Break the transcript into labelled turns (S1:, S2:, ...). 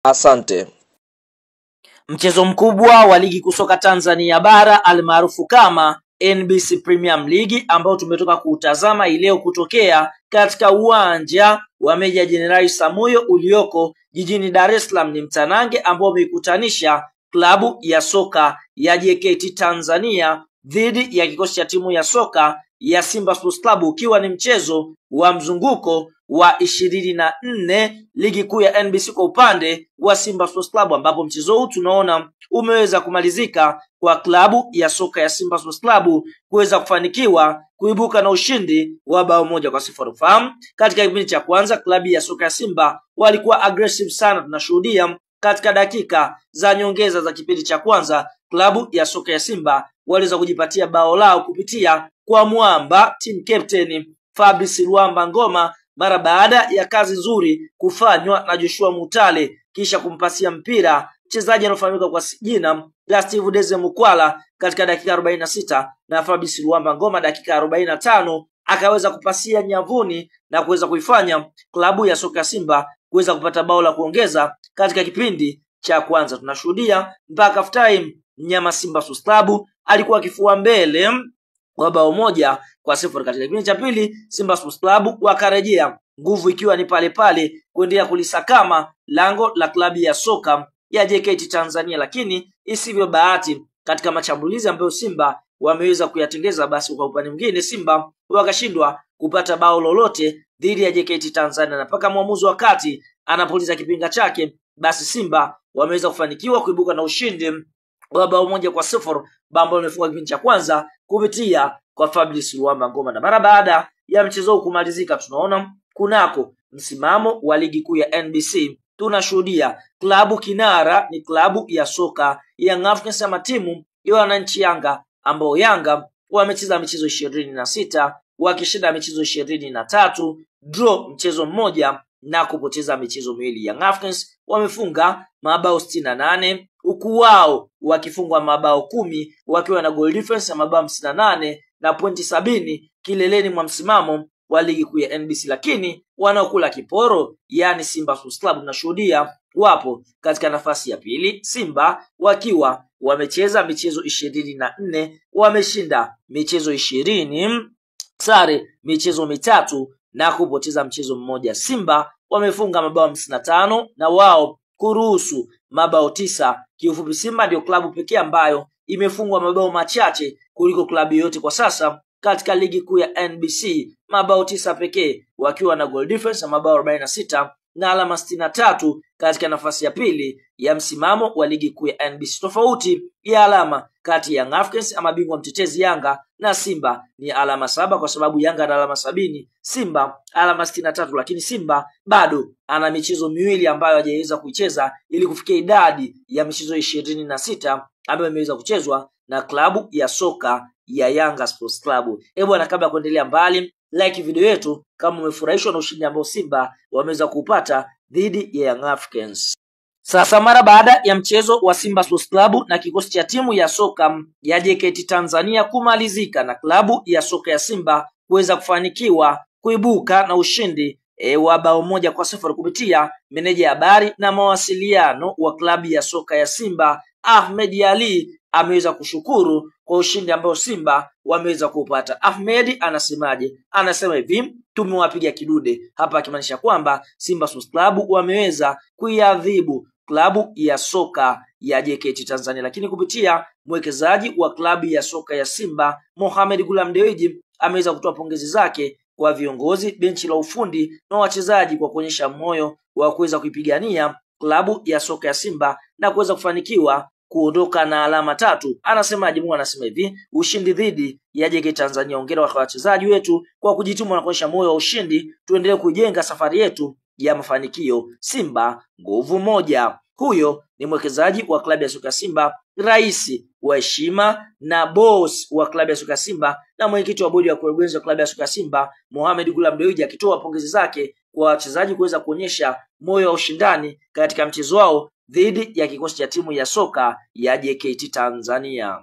S1: Asante.
S2: Mchezo mkubwa wa ligi kusoka Tanzania bara almaarufu kama NBC Premium League ambao tumetoka kuutazama leo kutokea katika uwanja wa Meja Jenerali Samuyo ulioko jijini Dar es Salaam ni mtanange ambao umeikutanisha klabu ya soka ya JKT Tanzania dhidi ya kikosi cha timu ya soka ya Simba Sports Club, ukiwa ni mchezo wa mzunguko wa 24 ligi kuu ya NBC kwa upande wa Simba Sports Club, ambapo mchezo huu tunaona umeweza kumalizika kwa klabu ya soka ya Simba Sports Club kuweza kufanikiwa kuibuka na ushindi wa bao 1-0. Fahamu katika kipindi cha kwanza klabu ya soka ya Simba walikuwa aggressive sana. Tunashuhudia katika dakika za nyongeza za kipindi cha kwanza klabu ya soka ya Simba waliweza kujipatia bao lao kupitia kwa mwamba team captain Fabrice Luamba Ngoma mara baada ya kazi nzuri kufanywa na Joshua Mutale, kisha kumpasia mpira mchezaji anaofahamika kwa jina la Steve Deze Mukwala katika dakika 46, na Fabrice Luamba Ngoma dakika 45 akaweza kupasia nyavuni na kuweza kuifanya klabu ya soka ya Simba kuweza kupata bao la kuongeza katika kipindi cha kwanza. Tunashuhudia mpaka half time mnyama Simba Sports Club alikuwa akifua mbele kwa bao 1-0. Katika kipindi cha pili Simba Sports Club wakarejea, nguvu ikiwa ni pale pale kuendelea kulisakama lango la klabu ya soka ya JKT Tanzania, lakini isivyo bahati katika mashambulizi ambayo Simba wameweza kuyatengeza, basi kwa upande mwingine Simba wakashindwa kupata bao lolote dhidi ya JKT Tanzania, na mpaka mwamuzi wa kati anapuliza kipinga chake, basi Simba wameweza kufanikiwa kuibuka na ushindi wa bao 1-0, bao ambalo limefungwa kipindi cha kwanza kupitia kwa Fabrice Luamba Ngoma. Na mara baada ya mchezo huu kumalizika, tunaona kunako msimamo wa ligi kuu ya NBC tunashuhudia klabu kinara ni klabu ya soka Young Africans ama timu ya wananchi Yanga, ambao Yanga wamecheza michezo 26 wakishinda michezo 23, draw mchezo mmoja na kupoteza michezo miwili. Young Africans wamefunga mabao 68 huku wao wakifungwa mabao 10 wakiwa na goal difference ya mabao 58 na pointi 70 kileleni mwa msimamo wa ligi kuu ya NBC, lakini wanaokula kiporo yani Simba Sports Club tunashuhudia wapo katika nafasi ya pili, Simba wakiwa wamecheza michezo 24, wameshinda michezo 20, sare michezo 3 na kupoteza mchezo mmoja. Simba wamefunga mabao 55 na wao kuruhusu mabao 9. Kiufupi Simba ndio klabu pekee ambayo imefungwa mabao machache kuliko klabu yote kwa sasa katika ligi kuu ya NBC, mabao 9 pekee, wakiwa na goal difference ya mabao 46 na alama 63 katika nafasi ya pili ya msimamo wa ligi kuu ya NBC. Tofauti ya alama kati ya Young Africans ama bingwa mtetezi Yanga na Simba ni alama 7, kwa sababu Yanga ana alama 70, Simba alama 63, lakini Simba bado ana michezo miwili ambayo hajaweza kuicheza ili kufikia idadi ya michezo 26 ambayo imeweza kuchezwa na klabu ya soka ya Yanga Sports Club. Bwana, kabla ya kuendelea mbali, like video yetu kama umefurahishwa na ushindi ambao Simba wameweza kupata dhidi ya Young Africans. Sasa mara baada ya mchezo wa Simba Sports Club na kikosi cha timu ya soka ya JKT Tanzania kumalizika na klabu ya soka ya Simba kuweza kufanikiwa kuibuka na ushindi wa bao 1-0 kupitia meneja habari na mawasiliano wa klabu ya soka ya Simba Ahmed Ali ameweza kushukuru kwa ushindi ambao Simba wameweza kupata. Ahmed anasemaje? Anasema hivi, tumewapiga kidude hapa, akimaanisha kwamba Simba Sports Club wameweza kuiadhibu klabu ya soka ya JKT Tanzania, lakini kupitia mwekezaji wa klabu ya soka ya Simba Mohamed Gulam Dewji ameweza kutoa pongezi zake kwa viongozi, benchi la ufundi na wachezaji kwa kuonyesha moyo wa kuweza kuipigania klabu ya soka ya Simba na kuweza kufanikiwa kuondoka na alama 3. Anasemaje? Mungu anasema hivi, ushindi dhidi ya JKT Tanzania. Hongera kwa wachezaji wetu kwa kujituma na kuonyesha moyo wa ushindi. Tuendelee kujenga safari yetu ya mafanikio. Simba nguvu moja. Huyo ni mwekezaji wa klabu ya soka Simba, rais wa heshima na boss wa klabu ya soka Simba na mwenyekiti wa bodi ya kurugenzi wa klabu ya soka Simba Mohamed Gulam Dewji, akitoa pongezi zake kwa wachezaji kuweza kuonyesha moyo wa ushindani katika mchezo wao dhidi ya kikosi cha timu ya soka ya JKT Tanzania.